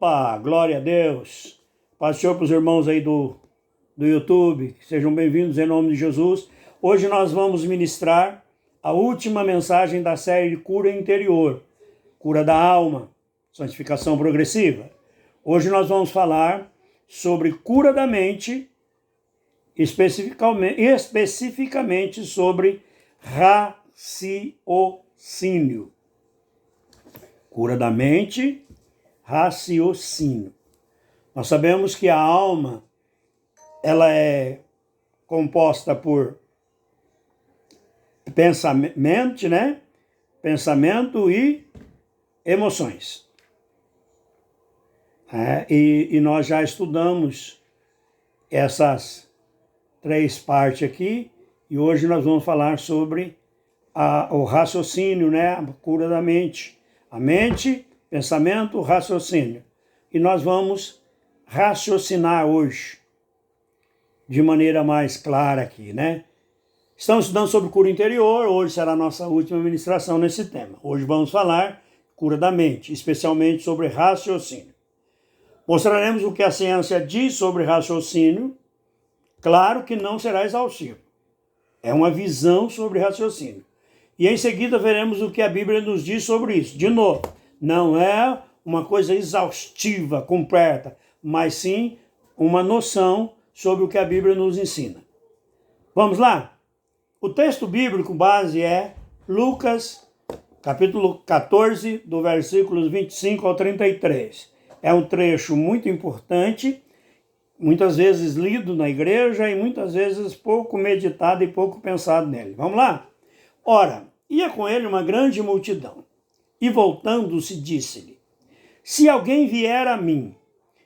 Opa, glória a Deus. Paz do Senhor para os irmãos aí do YouTube. Sejam bem-vindos em nome de Jesus. Hoje nós vamos ministrar a última mensagem da série de cura interior, cura da alma, santificação progressiva. Hoje nós vamos falar sobre cura da mente, especificamente sobre raciocínio. Cura da mente, raciocínio. Nós sabemos que a alma, ela é composta por pensamento, Pensamento e emoções. E nós já estudamos essas três partes aqui, e hoje nós vamos falar sobre o raciocínio, a cura da mente. A mente, pensamento, raciocínio. E nós vamos raciocinar hoje, de maneira mais clara aqui, Estamos estudando sobre cura interior, hoje será a nossa última ministração nesse tema. Hoje vamos falar cura da mente, especialmente sobre raciocínio. Mostraremos o que a ciência diz sobre raciocínio. Claro que não será exaustivo. É uma visão sobre raciocínio. E em seguida veremos o que a Bíblia nos diz sobre isso. De novo, não é uma coisa exaustiva, completa, mas sim uma noção sobre o que a Bíblia nos ensina. Vamos lá? O texto bíblico base é Lucas, capítulo 14, do versículos 25 ao 33. É um trecho muito importante, muitas vezes lido na igreja e muitas vezes pouco meditado e pouco pensado nele. Vamos lá? Ora, ia com ele uma grande multidão, e voltando-se disse-lhe: se alguém vier a mim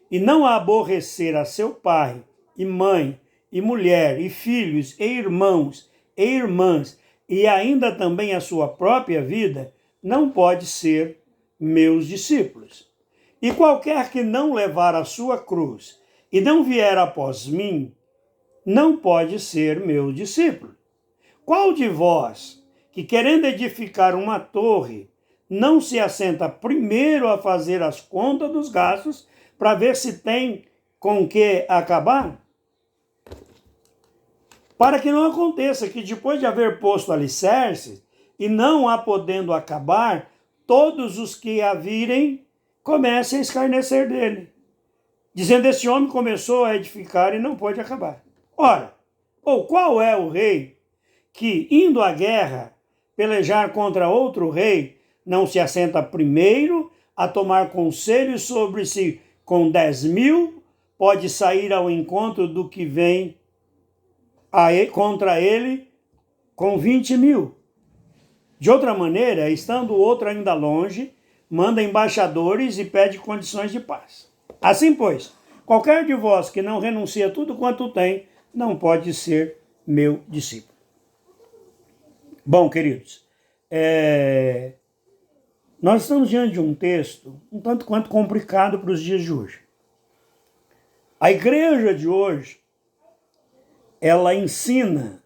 e não aborrecer a seu pai e mãe e mulher e filhos e irmãos e irmãs e ainda também a sua própria vida, não pode ser meus discípulos. E qualquer que não levar a sua cruz e não vier após mim, não pode ser meu discípulo. Qual de vós, que querendo edificar uma torre, não se assenta primeiro a fazer as contas dos gastos para ver se tem com que acabar? Para que não aconteça que depois de haver posto alicerces e não a podendo acabar, todos os que a virem comecem a escarnecer dele, dizendo: esse homem começou a edificar e não pode acabar. Ora, ou qual é o rei que, indo à guerra, pelejar contra outro rei, não se assenta primeiro a tomar conselho sobre se com 10.000 pode sair ao encontro do que vem contra ele com 20.000? De outra maneira, estando o outro ainda longe, manda embaixadores e pede condições de paz. Assim, pois, qualquer de vós que não renuncia tudo quanto tem, não pode ser meu discípulo. Bom, queridos, nós estamos diante de um texto um tanto quanto complicado para os dias de hoje. A igreja de hoje, ela ensina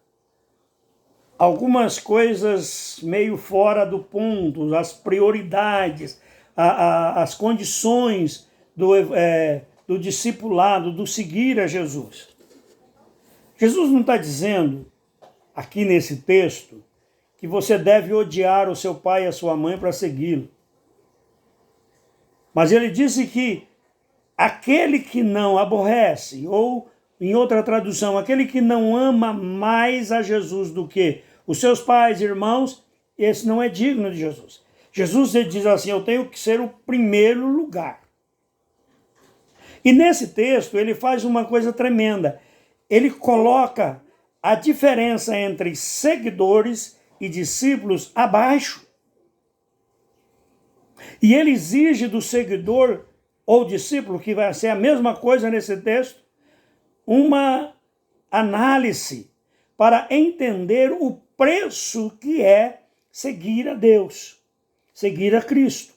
algumas coisas meio fora do ponto, as prioridades, as condições do discipulado, do seguir a Jesus. Jesus não está dizendo, aqui nesse texto, que você deve odiar o seu pai e a sua mãe para segui-lo. Mas ele disse que aquele que não aborrece, ou, em outra tradução, aquele que não ama mais a Jesus do que os seus pais e irmãos, esse não é digno de Jesus. Jesus diz assim: eu tenho que ser o primeiro lugar. E nesse texto ele faz uma coisa tremenda. Ele coloca a diferença entre seguidores e discípulos abaixo. E ele exige do seguidor ou discípulo, que vai ser a mesma coisa nesse texto, uma análise para entender o preço que é seguir a Deus, seguir a Cristo.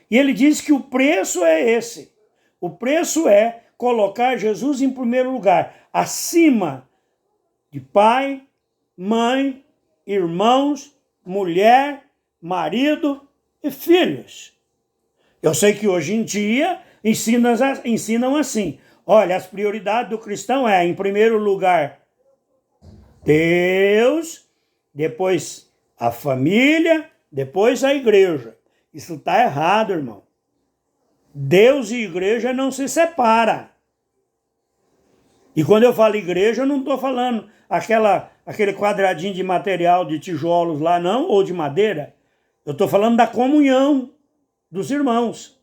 E ele diz que o preço é esse. O preço é colocar Jesus em primeiro lugar, acima de pai, mãe, irmãos, mulher, marido e filhos. Eu sei que hoje em dia ensinam assim. Olha, as prioridades do cristão em primeiro lugar, Deus, depois a família, depois a igreja. Isso está errado, irmão. Deus e igreja não se separam. E quando eu falo igreja, eu não estou falando aquele quadradinho de material de tijolos lá, não, ou de madeira. Eu estou falando da comunhão dos irmãos.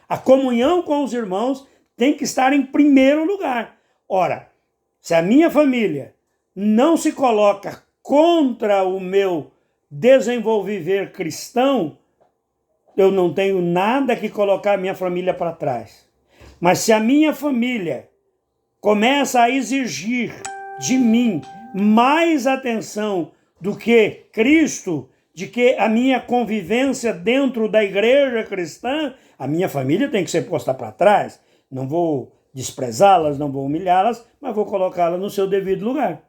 A comunhão com os irmãos tem que estar em primeiro lugar. Ora, se a minha família não se coloca contra o meu desenvolver cristão, eu não tenho nada que colocar a minha família para trás. Mas se a minha família começa a exigir de mim mais atenção do que Cristo, de que a minha convivência dentro da igreja cristã, a minha família tem que ser posta para trás. Não vou desprezá-las, não vou humilhá-las, mas vou colocá-las no seu devido lugar.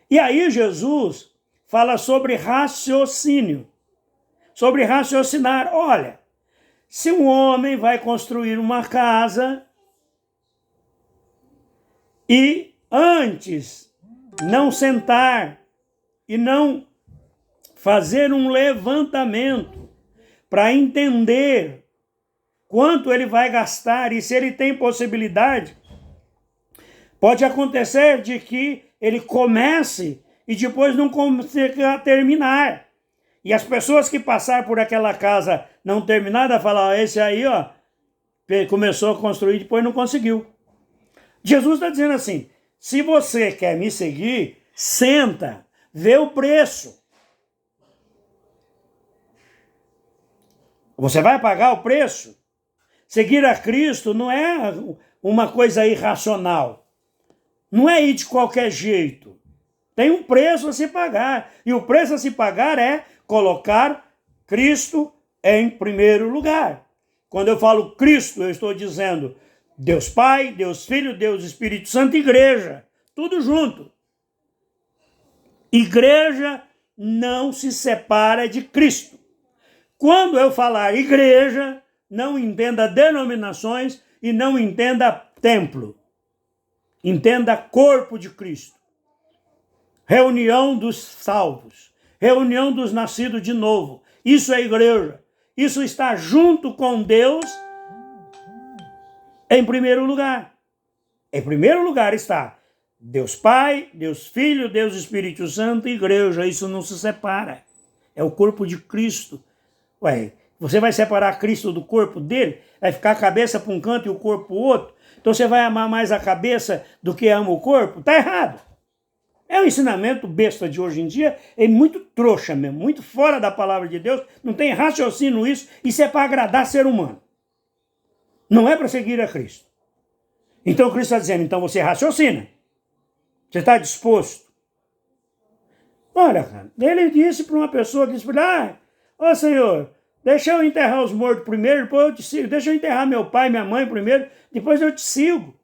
E aí Jesus fala sobre raciocínio, sobre raciocinar. Olha, se um homem vai construir uma casa e antes não sentar e não fazer um levantamento para entender quanto ele vai gastar e se ele tem possibilidade, pode acontecer de que ele comece e depois não consiga terminar. E as pessoas que passar por aquela casa não terminada falam, esse aí, começou a construir e depois não conseguiu. Jesus está dizendo assim, se você quer me seguir, senta, vê o preço. Você vai pagar o preço? Seguir a Cristo não é uma coisa irracional. Não é ir de qualquer jeito. Tem um preço a se pagar. E o preço a se pagar é colocar Cristo em primeiro lugar. Quando eu falo Cristo, eu estou dizendo Deus Pai, Deus Filho, Deus Espírito Santo, igreja. Tudo junto. Igreja não se separa de Cristo. Quando eu falar igreja, não entenda denominações e não entenda templo. Entenda corpo de Cristo. Reunião dos salvos. Reunião dos nascidos de novo. Isso é igreja. Isso está junto com Deus em primeiro lugar. Em primeiro lugar está Deus Pai, Deus Filho, Deus Espírito Santo e igreja. Isso não se separa. É o corpo de Cristo. Ué, você vai separar Cristo do corpo dele? Vai ficar a cabeça para um canto e o corpo para o outro? Então você vai amar mais a cabeça do que ama o corpo? Está errado. É um ensinamento besta de hoje em dia, é muito trouxa mesmo, muito fora da palavra de Deus, não tem raciocínio isso, isso é para agradar ser humano. Não é para seguir a Cristo. Então Cristo está dizendo, então você raciocina. Você está disposto? Olha, cara, ele disse para uma pessoa que disse, ô Senhor, deixa eu enterrar os mortos primeiro, depois eu te sigo. Deixa eu enterrar meu pai e minha mãe primeiro, depois eu te sigo.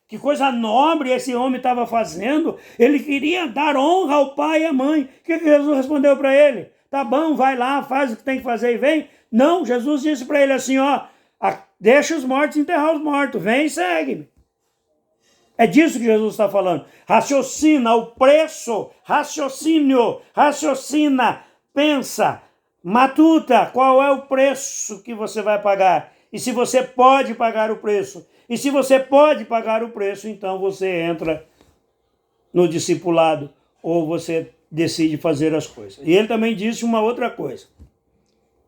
Que coisa nobre esse homem estava fazendo. Ele queria dar honra ao pai e à mãe. O que Jesus respondeu para ele? Tá bom, vai lá, faz o que tem que fazer e vem. Não, Jesus disse para ele assim, deixa os mortos enterrar os mortos, vem e segue-me. É disso que Jesus está falando. Raciocina o preço, raciocínio, raciocina, pensa, matuta qual é o preço que você vai pagar. E se você pode pagar o preço. E se você pode pagar o preço, então você entra no discipulado ou você decide fazer as coisas. E ele também disse uma outra coisa,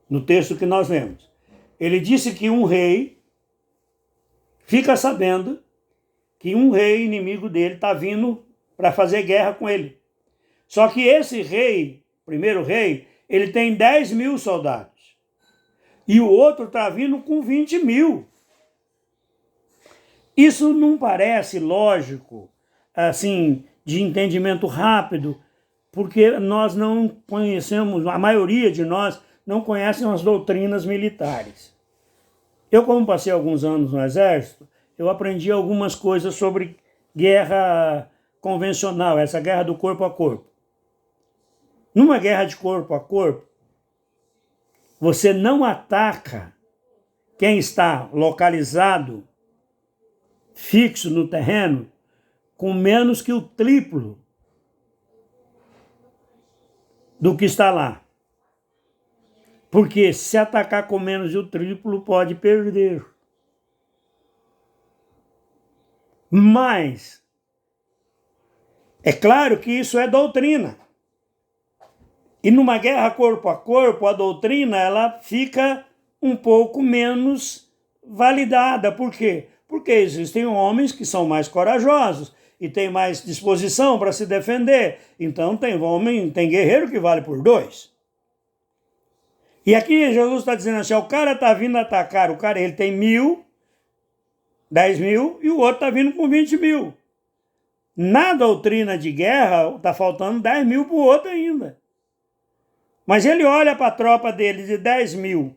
no texto que nós lemos. Ele disse que um rei fica sabendo que um rei inimigo dele está vindo para fazer guerra com ele. Só que esse rei, primeiro rei, ele tem 10.000 soldados. E o outro está vindo com 20.000. Isso não parece lógico, assim, de entendimento rápido, porque nós não conhecemos, a maioria de nós não conhecem as doutrinas militares. Eu, como passei alguns anos no Exército, eu aprendi algumas coisas sobre guerra convencional, essa guerra do corpo a corpo. Numa guerra de corpo a corpo, você não ataca quem está localizado, fixo no terreno, com menos que o triplo do que está lá. Porque se atacar com menos do triplo, pode perder. Mas, é claro que isso é doutrina. E numa guerra corpo a corpo, a doutrina ela fica um pouco menos validada. Por quê? Porque existem homens que são mais corajosos e têm mais disposição para se defender. Então tem guerreiro que vale por 2. E aqui Jesus está dizendo assim, o cara está vindo atacar, ele tem 1.000, 10.000 e o outro está vindo com 20.000. Na doutrina de guerra está faltando 10.000 para o outro ainda. Mas ele olha para a tropa dele de 10.000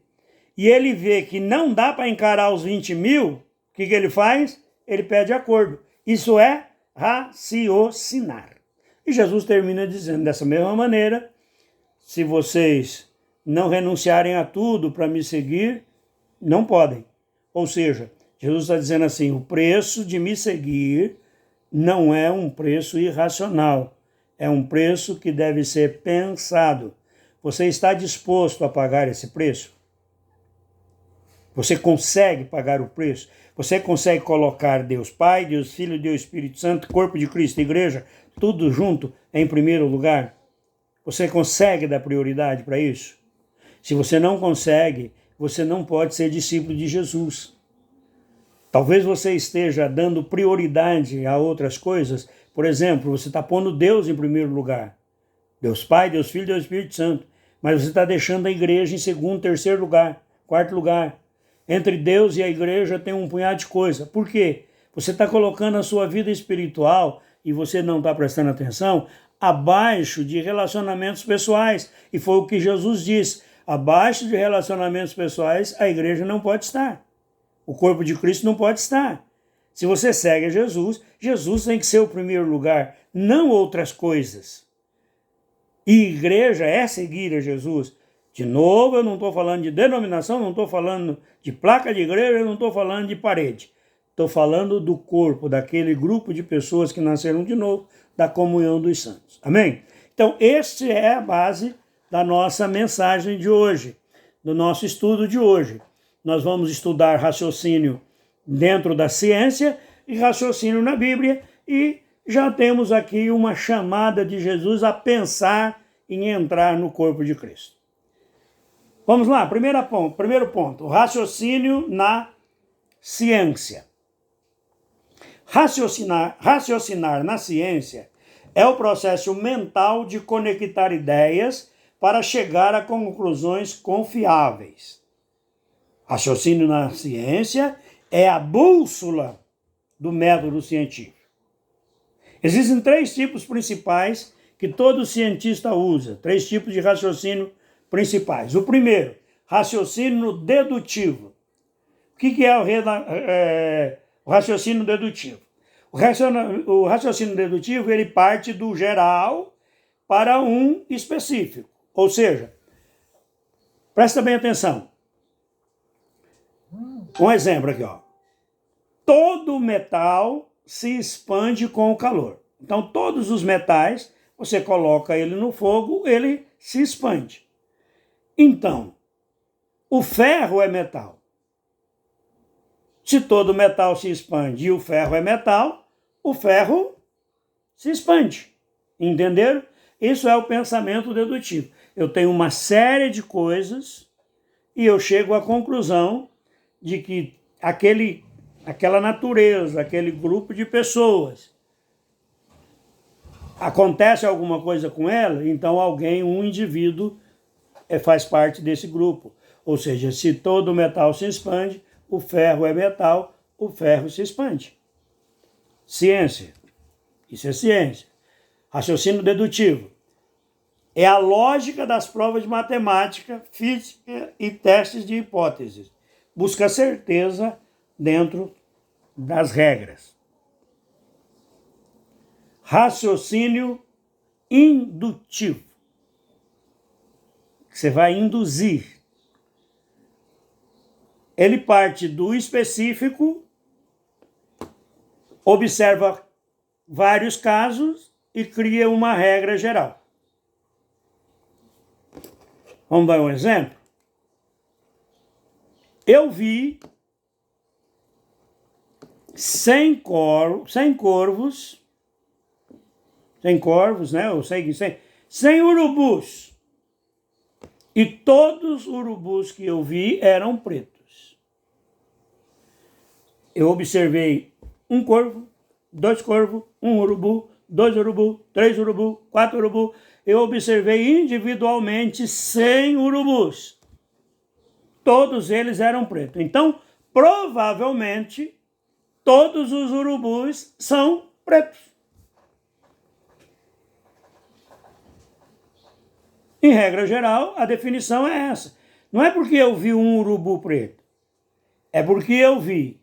e ele vê que não dá para encarar os 20.000, o que ele faz? Ele pede acordo. Isso é raciocinar. E Jesus termina dizendo dessa mesma maneira, se vocês não renunciarem a tudo para me seguir, não podem. Ou seja, Jesus está dizendo assim, o preço de me seguir não é um preço irracional, é um preço que deve ser pensado. Você está disposto a pagar esse preço? Você consegue pagar o preço? Você consegue colocar Deus Pai, Deus Filho, Deus Espírito Santo, corpo de Cristo, igreja, tudo junto em primeiro lugar? Você consegue dar prioridade para isso? Se você não consegue, você não pode ser discípulo de Jesus. Talvez você esteja dando prioridade a outras coisas. Por exemplo, você está pondo Deus em primeiro lugar. Deus Pai, Deus Filho, Deus Espírito Santo. Mas você está deixando a igreja em segundo, terceiro lugar, quarto lugar. Entre Deus e a igreja tem um punhado de coisa. Por quê? Você está colocando a sua vida espiritual, e você não está prestando atenção, abaixo de relacionamentos pessoais. E foi o que Jesus disse. Abaixo de relacionamentos pessoais, a igreja não pode estar. O corpo de Cristo não pode estar. Se você segue a Jesus, Jesus tem que ser o primeiro lugar, não outras coisas. E igreja é seguir a Jesus. De novo, eu não estou falando de denominação, não estou falando de placa de igreja, eu não estou falando de parede. Estou falando do corpo, daquele grupo de pessoas que nasceram de novo, da comunhão dos santos. Amém? Então, esta é a base da nossa mensagem de hoje, do nosso estudo de hoje. Nós vamos estudar raciocínio dentro da ciência e raciocínio na Bíblia, e já temos aqui uma chamada de Jesus a pensar em entrar no corpo de Cristo. Vamos lá, primeiro ponto, raciocínio na ciência. Raciocinar na ciência é o processo mental de conectar ideias para chegar a conclusões confiáveis. Raciocínio na ciência é a bússola do método científico. Existem 3 tipos principais que todo cientista usa, 3 tipos de raciocínio principais. O primeiro, raciocínio dedutivo. O que é o raciocínio dedutivo? O raciocínio dedutivo ele parte do geral para um específico. Ou seja, presta bem atenção. Um exemplo aqui, ó. Todo metal se expande com o calor. Então, todos os metais, você coloca ele no fogo, ele se expande. Então, o ferro é metal. Se todo metal se expande e o ferro é metal, o ferro se expande. Entenderam? Isso é o pensamento dedutivo. Eu tenho uma série de coisas e eu chego à conclusão de que aquela natureza, aquele grupo de pessoas, acontece alguma coisa com ela, então um indivíduo faz parte desse grupo. Ou seja, se todo metal se expande, o ferro é metal, o ferro se expande. Ciência. Isso é ciência. Raciocínio dedutivo. É a lógica das provas de matemática, física e testes de hipóteses. Busca certeza dentro das regras. Raciocínio indutivo. Você vai induzir. Ele parte do específico, observa vários casos e cria uma regra geral. Vamos dar um exemplo? Eu vi 100 corvos, né? Eu sei que 100 urubus. E todos os urubus que eu vi eram pretos. Eu observei um corvo, 2 corvos, 1 urubu, 2 urubu, 3 urubu, 4 urubu. Eu observei individualmente 100 urubus. Todos eles eram pretos. Então, provavelmente, todos os urubus são pretos. Em regra geral, a definição é essa. Não é porque eu vi um urubu preto. É porque eu vi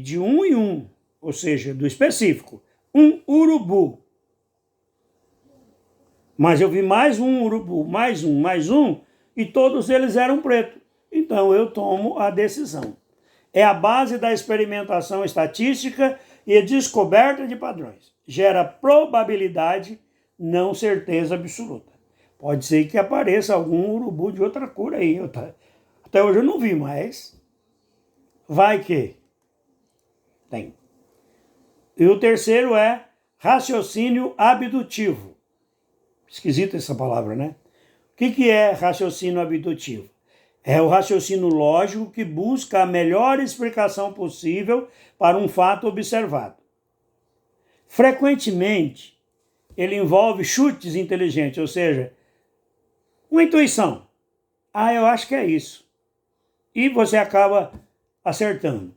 de um em um, ou seja, do específico, um urubu. Mas eu vi mais um urubu, mais um, e todos eles eram pretos. Então eu tomo a decisão. É a base da experimentação estatística e descoberta de padrões. Gera probabilidade, não certeza absoluta. Pode ser que apareça algum urubu de outra cor aí. Até hoje eu não vi, mas vai que tem. E o terceiro é raciocínio abdutivo. Esquisita essa palavra, né? O que é raciocínio abdutivo? É o raciocínio lógico que busca a melhor explicação possível para um fato observado. Frequentemente, ele envolve chutes inteligentes, ou seja, uma intuição. Eu acho que é isso. E você acaba acertando.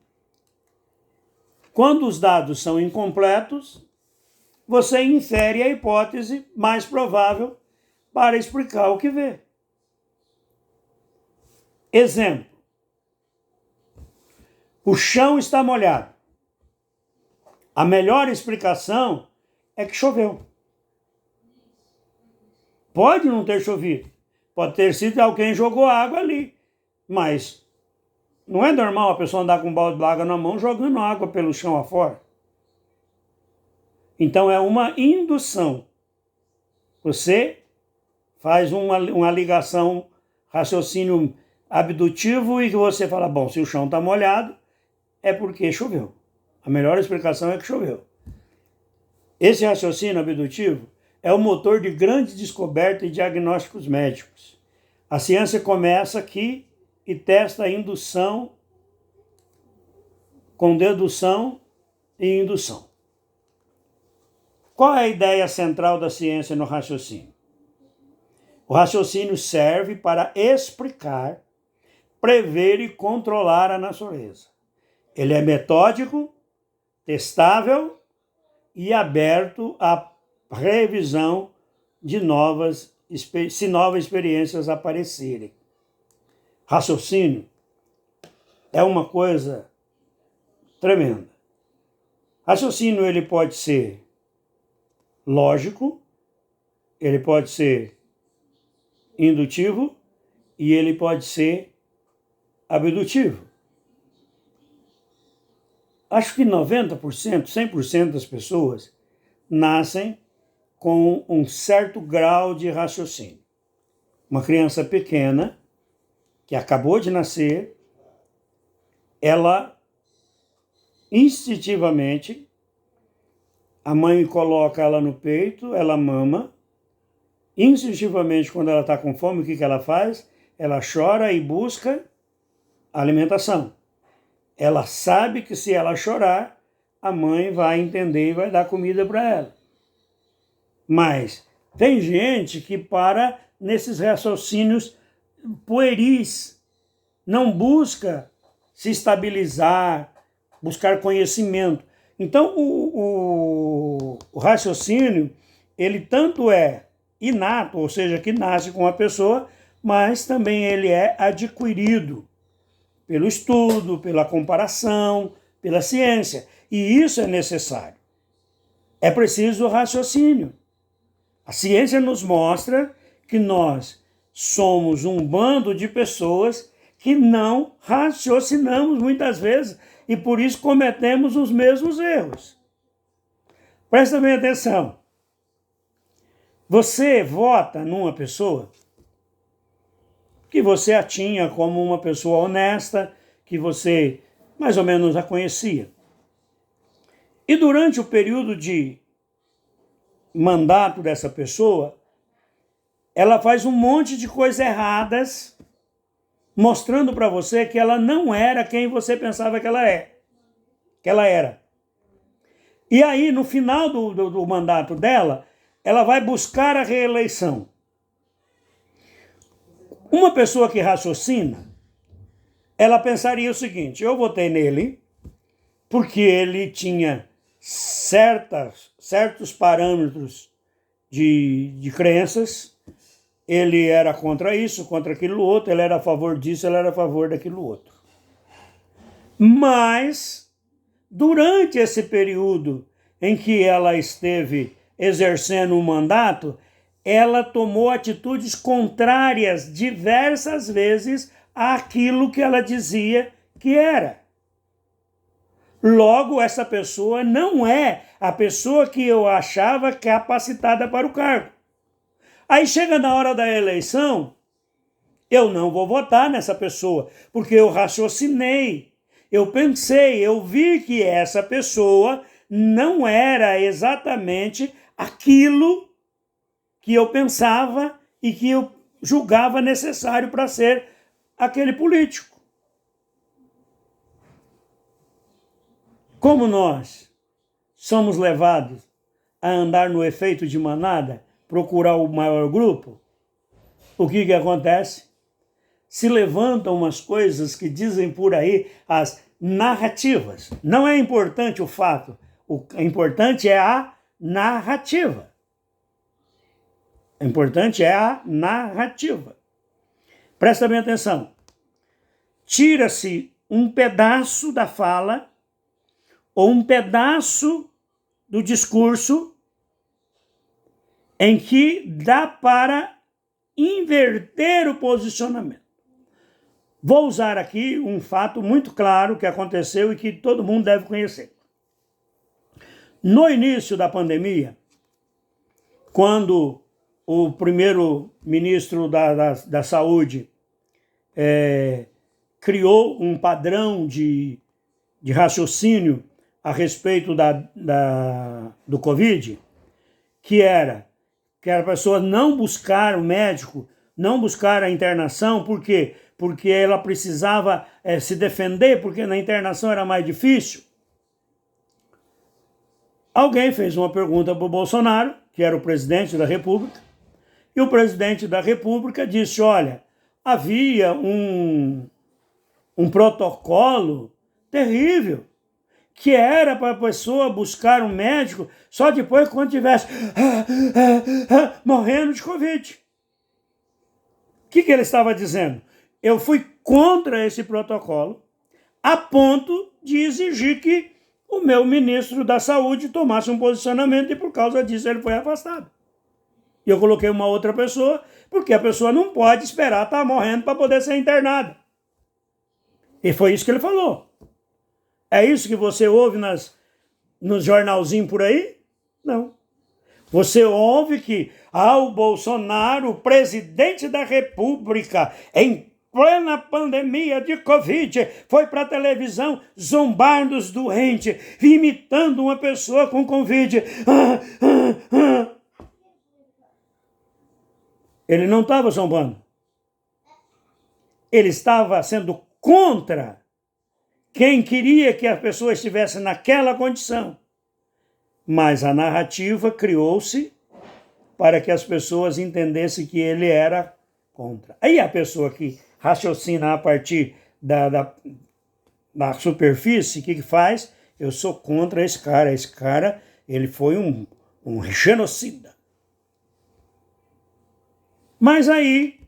Quando os dados são incompletos, você insere a hipótese mais provável para explicar o que vê. Exemplo. O chão está molhado. A melhor explicação é que choveu. Pode não ter chovido. Pode ter sido que alguém jogou água ali. Mas não é normal a pessoa andar com um balde de água na mão jogando água pelo chão afora. Então é uma indução. Você faz uma ligação, raciocínio abdutivo e que você fala, bom, se o chão está molhado, é porque choveu. A melhor explicação é que choveu. Esse raciocínio abdutivo é o motor de grande descoberta e diagnósticos médicos. A ciência começa aqui e testa a indução com dedução e indução. Qual é a ideia central da ciência no raciocínio? O raciocínio serve para explicar, prever e controlar a natureza. Ele é metódico, testável e aberto à revisão de se novas experiências aparecerem. Raciocínio é uma coisa tremenda. Raciocínio ele pode ser lógico, ele pode ser indutivo e ele pode ser abdutivo. Acho que 90%, 100% das pessoas nascem com um certo grau de raciocínio. Uma criança pequena, que acabou de nascer, ela instintivamente, a mãe coloca ela no peito, ela mama, instintivamente quando ela está com fome, o que ela faz? Ela chora e busca alimentação. Ela sabe que se ela chorar, a mãe vai entender e vai dar comida para ela. Mas tem gente que para nesses raciocínios pueris, não busca se estabilizar, buscar conhecimento. Então, o raciocínio, ele tanto é inato, ou seja, que nasce com a pessoa, mas também ele é adquirido pelo estudo, pela comparação, pela ciência. E isso é necessário. É preciso raciocínio. A ciência nos mostra que nós somos um bando de pessoas que não raciocinamos muitas vezes e por isso cometemos os mesmos erros. Presta bem atenção. Você vota numa pessoa que você a tinha como uma pessoa honesta, que você mais ou menos a conhecia. E durante o período de mandato dessa pessoa, ela faz um monte de coisas erradas, mostrando para você que ela não era quem você pensava que ela era. E aí, no final do mandato dela, ela vai buscar a reeleição. Uma pessoa que raciocina, ela pensaria o seguinte: eu votei nele porque ele tinha certos parâmetros de crenças, ele era contra isso, contra aquilo outro, ele era a favor disso, ele era a favor daquilo outro. Mas, durante esse período em que ela esteve exercendo um mandato, ela tomou atitudes contrárias diversas vezes àquilo que ela dizia que era. Logo, essa pessoa não é a pessoa que eu achava capacitada para o cargo. Aí chega na hora da eleição, eu não vou votar nessa pessoa, porque eu raciocinei, eu pensei, eu vi que essa pessoa não era exatamente aquilo que eu pensava e que eu julgava necessário para ser aquele político. Como nós somos levados a andar no efeito de manada, procurar o maior grupo, o que acontece? Se levantam umas coisas que dizem por aí as narrativas. Não é importante o fato, o importante é a narrativa. O importante é a narrativa. Presta bem atenção. Tira-se um pedaço da fala ou um pedaço do discurso em que dá para inverter o posicionamento. Vou usar aqui um fato muito claro que aconteceu e que todo mundo deve conhecer. No início da pandemia, quando o primeiro-ministro da Saúde criou um padrão de raciocínio a respeito do Covid, que era a pessoa não buscar o médico, não buscar a internação, por quê? Porque ela precisava se defender, porque na internação era mais difícil. Alguém fez uma pergunta para o Bolsonaro, que era o presidente da República, e o presidente da República disse: olha, havia um protocolo terrível, que era para a pessoa buscar um médico só depois quando estivesse morrendo de Covid. O que ele estava dizendo? Eu fui contra esse protocolo a ponto de exigir que o meu ministro da Saúde tomasse um posicionamento e por causa disso ele foi afastado. E eu coloquei uma outra pessoa, porque a pessoa não pode esperar estar morrendo para poder ser internada. E foi isso que ele falou. É isso que você ouve nos jornalzinhos por aí? Não. Você ouve que o Bolsonaro, o presidente da República, em plena pandemia de Covid, foi para a televisão zombar dos doentes, imitando uma pessoa com Covid. Ele não estava zombando. Ele estava sendo contra quem queria que a pessoa estivesse naquela condição. Mas a narrativa criou-se para que as pessoas entendessem que ele era contra. Aí a pessoa que raciocina a partir da superfície, o que faz? Eu sou contra esse cara. Esse cara, ele foi um genocida. Mas aí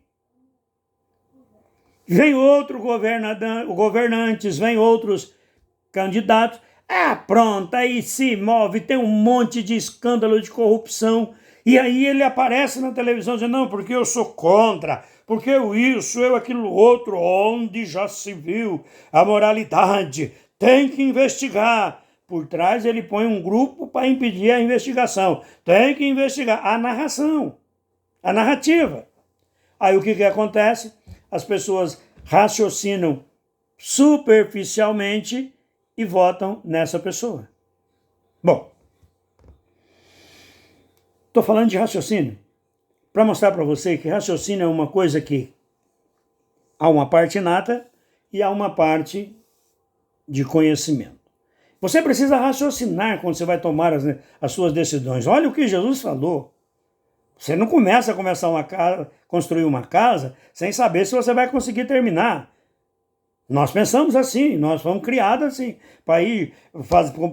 vem outro governantes, vem outros candidatos. Pronto, aí se move, tem um monte de escândalo de corrupção. E aí ele aparece na televisão dizendo: não, porque eu sou contra, porque eu isso, eu aquilo outro, onde já se viu a moralidade, tem que investigar. Por trás ele põe um grupo para impedir a investigação. Tem que investigar a narração, a narrativa. Aí o que acontece? As pessoas raciocinam superficialmente e votam nessa pessoa. Bom, estou falando de raciocínio para mostrar para você que raciocínio é uma coisa que há uma parte inata e há uma parte de conhecimento. Você precisa raciocinar quando você vai tomar as suas decisões. Olha o que Jesus falou. Você não começa a construir uma casa sem saber se você vai conseguir terminar. Nós pensamos assim, nós fomos criados assim, para ir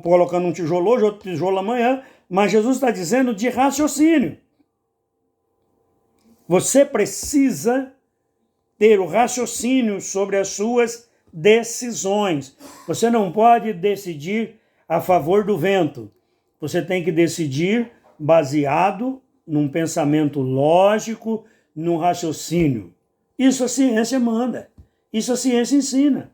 colocando um tijolo hoje, outro tijolo amanhã, mas Jesus está dizendo de raciocínio. Você precisa ter o raciocínio sobre as suas decisões. Você não pode decidir a favor do vento. Você tem que decidir baseado num pensamento lógico, num raciocínio. Isso a ciência manda. Isso a ciência ensina.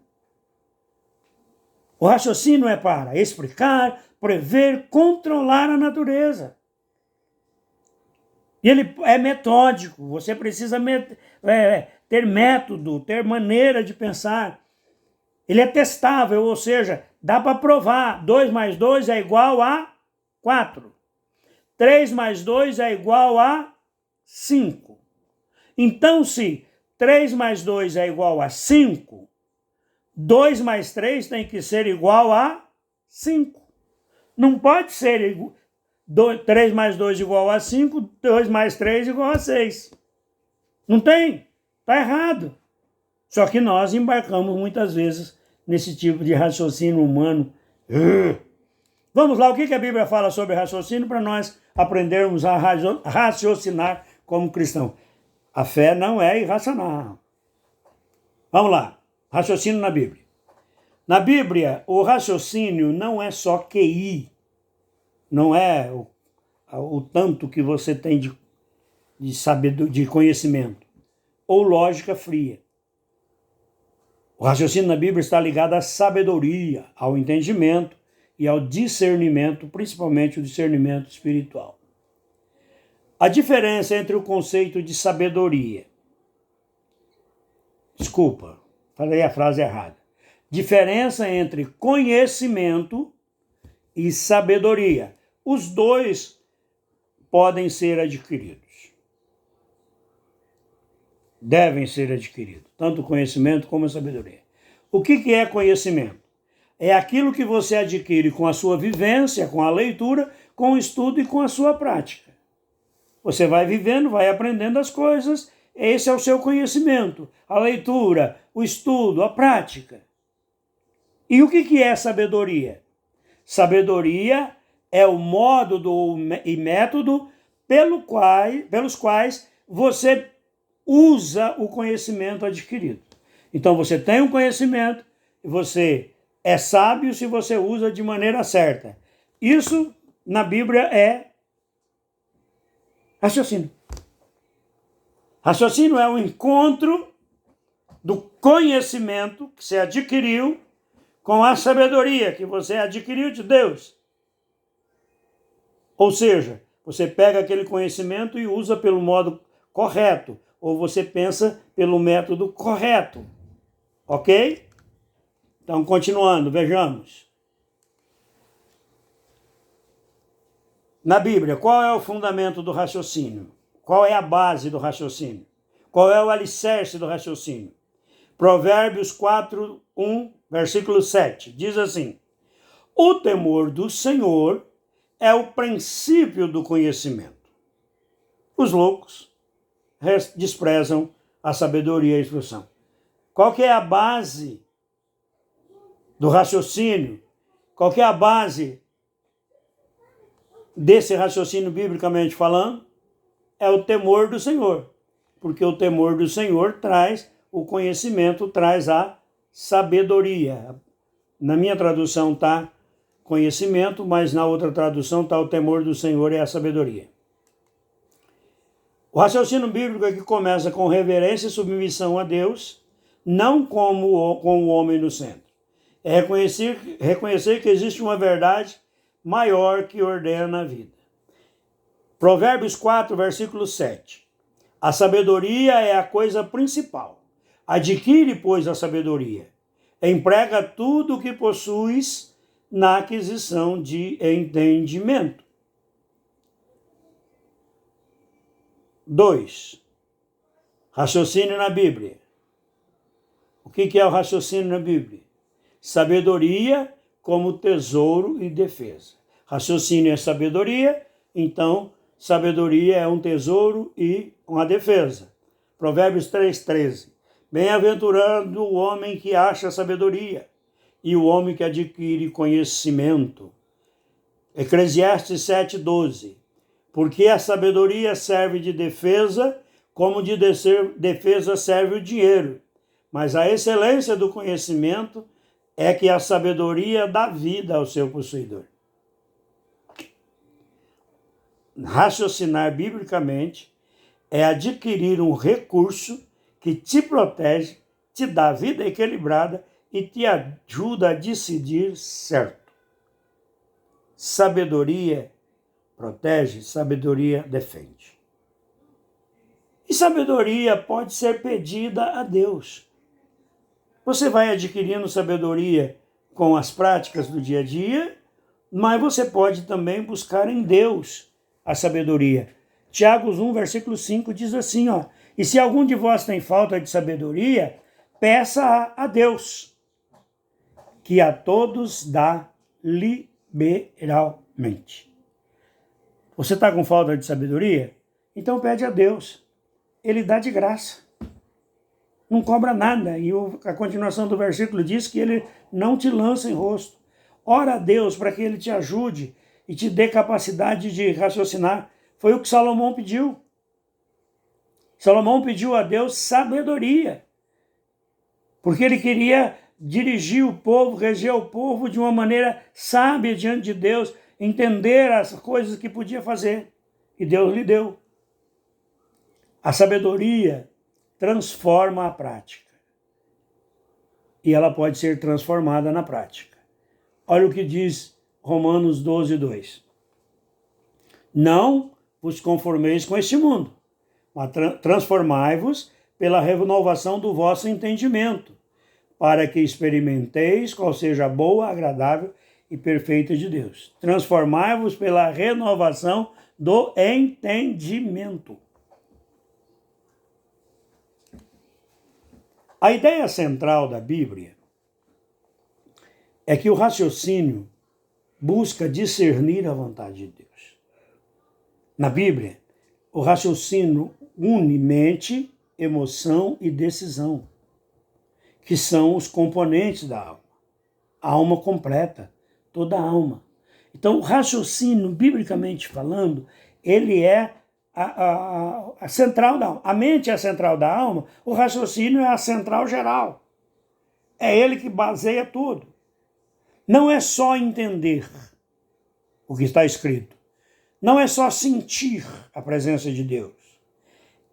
O raciocínio é para explicar, prever, controlar a natureza. E ele é metódico. Você precisa ter método, ter maneira de pensar. Ele é testável, ou seja, dá para provar. 2 mais 2 é igual a 4. 3 mais 2 é igual a 5. Então, se 3 mais 2 é igual a 5, 2 mais 3 tem que ser igual a 5. Não pode ser 3 mais 2 igual a 5, 2 mais 3 igual a 6. Não tem. Está errado. Só que nós embarcamos muitas vezes nesse tipo de raciocínio humano. Vamos lá, o que a Bíblia fala sobre raciocínio para nós aprendermos a raciocinar como cristão? A fé não é irracional. Vamos lá, raciocínio na Bíblia. Na Bíblia, o raciocínio não é só QI, não é o tanto que você tem de conhecimento, ou lógica fria. O raciocínio na Bíblia está ligado à sabedoria, ao entendimento e ao discernimento, principalmente o discernimento espiritual. A diferença entre o conceito de sabedoria... Desculpa, falei a frase errada. Diferença entre conhecimento e sabedoria. Os dois podem ser adquiridos. Devem ser adquiridos, tanto o conhecimento como a sabedoria. O que é conhecimento? É aquilo que você adquire com a sua vivência, com a leitura, com o estudo e com a sua prática. Você vai vivendo, vai aprendendo as coisas, esse é o seu conhecimento. A leitura, o estudo, a prática. E o que é sabedoria? Sabedoria é o modo e método pelos quais você usa o conhecimento adquirido. Então você tem um conhecimento, você é sábio se você usa de maneira certa. Isso na Bíblia é raciocínio. Raciocínio é o encontro do conhecimento que você adquiriu com a sabedoria que você adquiriu de Deus. Ou seja, você pega aquele conhecimento e usa pelo modo correto, ou você pensa pelo método correto. Ok? Então, continuando, vejamos. Na Bíblia, qual é o fundamento do raciocínio? Qual é a base do raciocínio? Qual é o alicerce do raciocínio? Provérbios 4, 1, versículo 7, diz assim: o temor do Senhor é o princípio do conhecimento. Os loucos desprezam a sabedoria e a instrução. Qual que é a base do raciocínio? Qual que é a base desse raciocínio biblicamente falando? É o temor do Senhor. Porque o temor do Senhor traz o conhecimento, traz a sabedoria. Na minha tradução está conhecimento, mas na outra tradução está o temor do Senhor e a sabedoria. O raciocínio bíblico aqui começa com reverência e submissão a Deus, não com o homem no centro. É reconhecer que existe uma verdade maior que ordena a vida. Provérbios 4, versículo 7. A sabedoria é a coisa principal. Adquire, pois, a sabedoria. Emprega tudo o que possuis na aquisição de entendimento. 2. Raciocínio na Bíblia. O que é o raciocínio na Bíblia? Sabedoria como tesouro e defesa. Raciocínio é sabedoria, então sabedoria é um tesouro e uma defesa. Provérbios 3,13. Bem-aventurado o homem que acha sabedoria e o homem que adquire conhecimento. Eclesiastes 7,12. Porque a sabedoria serve de defesa, como de defesa serve o dinheiro. Mas a excelência do conhecimento é que a sabedoria dá vida ao seu possuidor. Raciocinar biblicamente é adquirir um recurso que te protege, te dá vida equilibrada e te ajuda a decidir certo. Sabedoria protege, sabedoria defende. E sabedoria pode ser pedida a Deus. Você vai adquirindo sabedoria com as práticas do dia a dia, mas você pode também buscar em Deus a sabedoria. Tiago 1, versículo 5 diz assim, e se algum de vós tem falta de sabedoria, peça a Deus, que a todos dá liberalmente. Você está com falta de sabedoria? Então pede a Deus. Ele dá de graça. Não cobra nada. E a continuação do versículo diz que ele não te lança em rosto. Ora a Deus para que ele te ajude e te dê capacidade de raciocinar. Foi o que Salomão pediu. Salomão pediu a Deus sabedoria. Porque ele queria dirigir o povo, reger o povo de uma maneira sábia diante de Deus, entender as coisas que podia fazer. E Deus lhe deu. A sabedoria transforma a prática. E ela pode ser transformada na prática. Olha o que diz Romanos 12, 2. Não vos conformeis com este mundo, mas transformai-vos pela renovação do vosso entendimento, para que experimenteis qual seja a boa, agradável e perfeita de Deus. Transformai-vos pela renovação do entendimento. A ideia central da Bíblia é que o raciocínio busca discernir a vontade de Deus. Na Bíblia, o raciocínio une mente, emoção e decisão, que são os componentes da alma. A alma completa, toda a alma. Então, o raciocínio, biblicamente falando, ele é a central da alma. A mente é a central da alma, o raciocínio é a central geral. É ele que baseia tudo. Não é só entender o que está escrito. Não é só sentir a presença de Deus.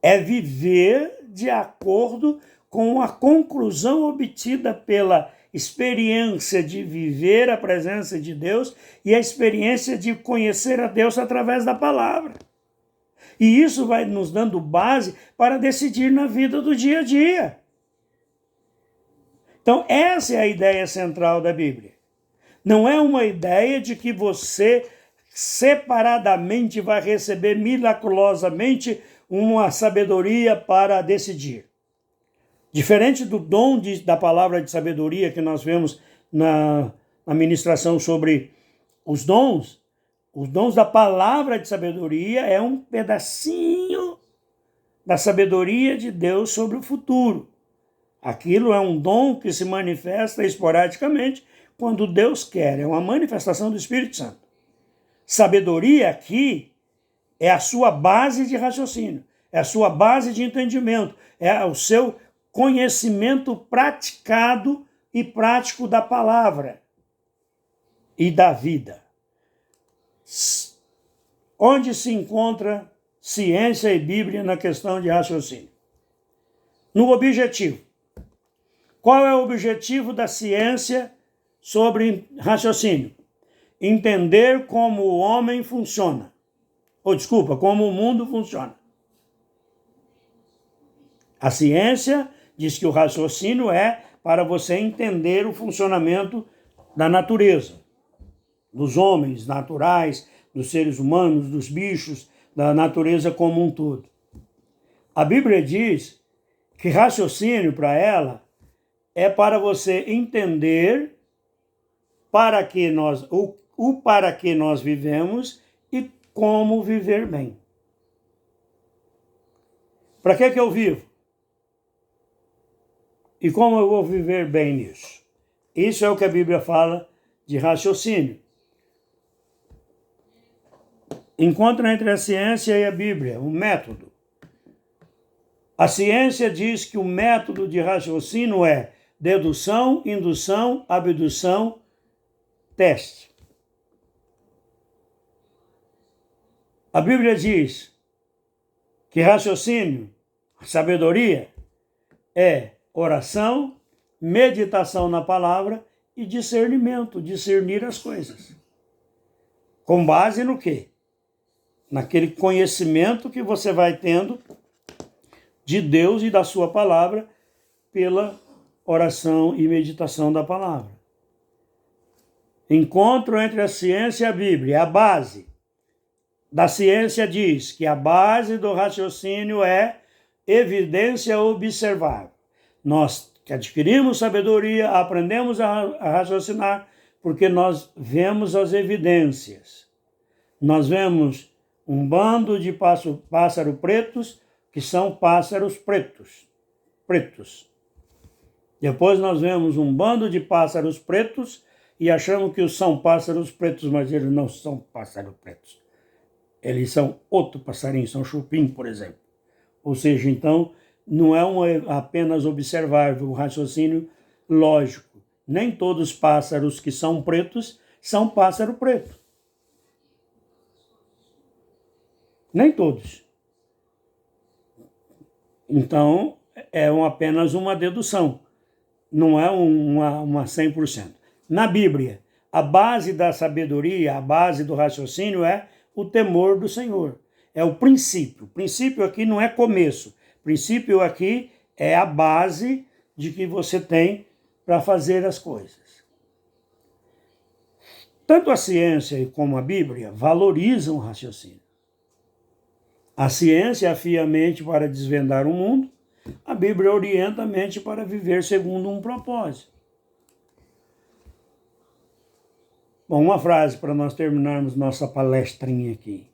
É viver de acordo com a conclusão obtida pela experiência de viver a presença de Deus e a experiência de conhecer a Deus através da palavra. E isso vai nos dando base para decidir na vida do dia a dia. Então, essa é a ideia central da Bíblia. Não é uma ideia de que você separadamente vai receber miraculosamente uma sabedoria para decidir. Diferente do dom da palavra de sabedoria que nós vemos na ministração sobre os dons da palavra de sabedoria é um pedacinho da sabedoria de Deus sobre o futuro. Aquilo é um dom que se manifesta esporadicamente quando Deus quer, é uma manifestação do Espírito Santo. Sabedoria aqui é a sua base de raciocínio, é a sua base de entendimento, é o seu conhecimento praticado e prático da palavra e da vida. Onde se encontra ciência e Bíblia na questão de raciocínio. No objetivo. Qual é o objetivo da ciência sobre raciocínio? Entender como o homem funciona. Como o mundo funciona. A ciência diz que o raciocínio é para você entender o funcionamento da natureza, dos homens naturais, dos seres humanos, dos bichos, da natureza como um todo. A Bíblia diz que raciocínio para ela é para você entender para que nós vivemos e como viver bem. Para que eu vivo? E como eu vou viver bem nisso? Isso é o que a Bíblia fala de raciocínio. Encontra entre a ciência e a Bíblia um método. A ciência diz que o método de raciocínio é dedução, indução, abdução, teste. A Bíblia diz que raciocínio, sabedoria, é oração, meditação na palavra e discernimento, discernir as coisas. Com base no quê? Naquele conhecimento que você vai tendo de Deus e da sua palavra pela oração e meditação da palavra. Encontro entre a ciência e a Bíblia, a base da ciência diz que a base do raciocínio é evidência observável. Nós que adquirimos sabedoria, aprendemos a raciocinar, porque nós vemos as evidências. Nós vemos um bando de pássaros pretos, que são pássaros pretos. Depois nós vemos um bando de pássaros pretos e achamos que são pássaros pretos, mas eles não são pássaros pretos. Eles são outro passarinho, são chupim, por exemplo. Ou seja, então, não é apenas observável o raciocínio lógico. Nem todos os pássaros que são pretos são pássaro preto. Nem todos. Então, é apenas uma dedução. Não é uma 100%. Na Bíblia, a base da sabedoria, a base do raciocínio é o temor do Senhor. É o princípio. O princípio aqui não é começo. O princípio aqui é a base de que você tem para fazer as coisas. Tanto a ciência como a Bíblia valorizam o raciocínio. A ciência afia a mente para desvendar o mundo, a Bíblia orienta a mente para viver segundo um propósito. Bom, uma frase para nós terminarmos nossa palestrinha aqui.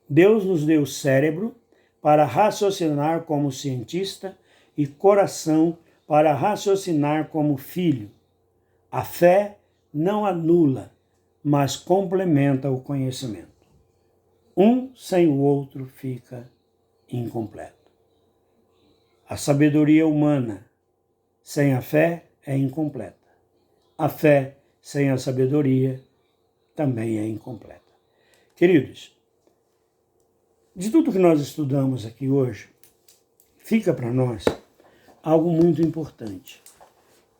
Deus nos deu cérebro para raciocinar como cientista e coração para raciocinar como filho. A fé não anula, mas complementa o conhecimento. Um sem o outro fica incompleto. A sabedoria humana sem a fé é incompleta. A fé sem a sabedoria também é incompleta. Queridos, de tudo que nós estudamos aqui hoje, fica para nós algo muito importante.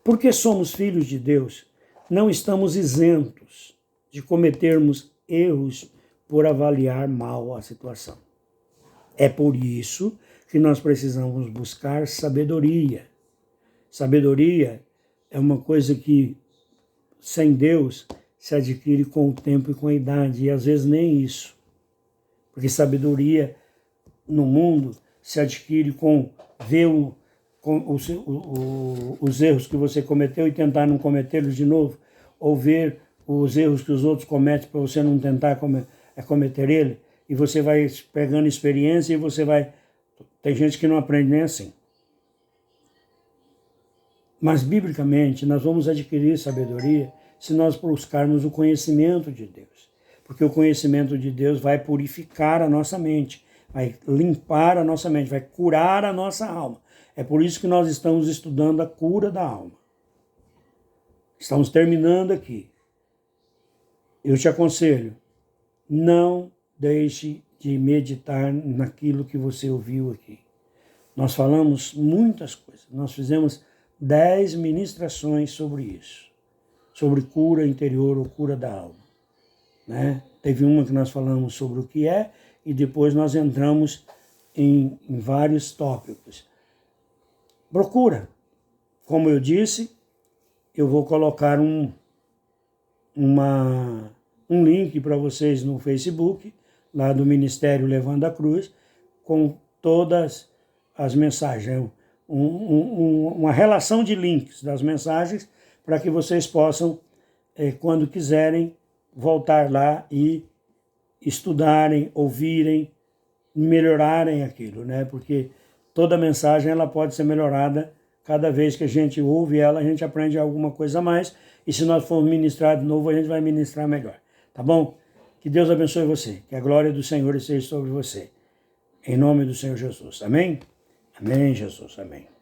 Porque somos filhos de Deus, não estamos isentos de cometermos erros por avaliar mal a situação. É por isso que nós precisamos buscar sabedoria. Sabedoria é uma coisa que, sem Deus, se adquire com o tempo e com a idade, e às vezes nem isso. Porque sabedoria no mundo se adquire com ver os erros que você cometeu e tentar não cometê-los de novo, ou ver os erros que os outros cometem para você não tentar cometer ele, e você vai pegando experiência e você vai... Tem gente que não aprende nem assim. Mas, biblicamente, nós vamos adquirir sabedoria se nós buscarmos o conhecimento de Deus. Porque o conhecimento de Deus vai purificar a nossa mente, vai limpar a nossa mente, vai curar a nossa alma. É por isso que nós estamos estudando a cura da alma. Estamos terminando aqui. Eu te aconselho, não deixe de meditar naquilo que você ouviu aqui. Nós falamos muitas coisas, nós fizemos 10 ministrações sobre isso, sobre cura interior ou cura da alma. Né? Teve uma que nós falamos sobre o que é e depois nós entramos em vários tópicos. Procura. Como eu disse, eu vou colocar um link para vocês no Facebook, lá do Ministério Levando a Cruz, com todas as mensagens, uma relação de links das mensagens, para que vocês possam, quando quiserem, voltar lá e estudarem, ouvirem, melhorarem aquilo, né? Porque toda mensagem ela pode ser melhorada. Cada vez que a gente ouve ela, a gente aprende alguma coisa a mais. E se nós formos ministrar de novo, a gente vai ministrar melhor. Tá bom? Que Deus abençoe você. Que a glória do Senhor esteja sobre você. Em nome do Senhor Jesus. Amém? Amém, Jesus. Amém.